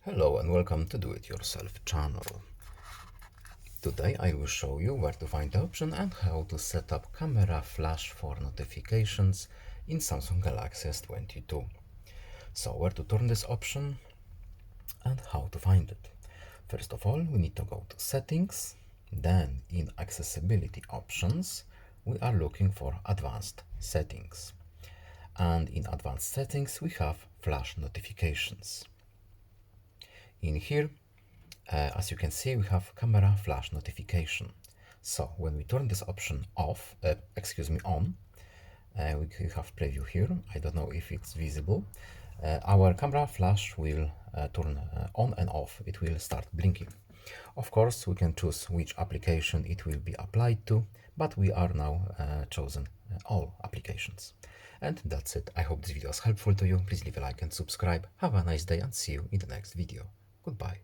Hello and welcome to Do It Yourself channel. Today I will show you where to find the option and how to set up camera flash for notifications in Samsung Galaxy S22. So where to turn this option and how to find it. First of all, we need to go to settings, then in accessibility options we are looking for advanced settings, and in advanced settings we have flash notifications. In here, as you can see, we have camera flash notification. So when we turn this option on, we have preview here. I don't know if it's visible. Our camera flash will turn on and off. It will start blinking. Of course, we can choose which application it will be applied to, but we are now chosen all applications. And that's it. I hope this video was helpful to you. Please leave a like and subscribe. Have a nice day and see you in the next video. Goodbye.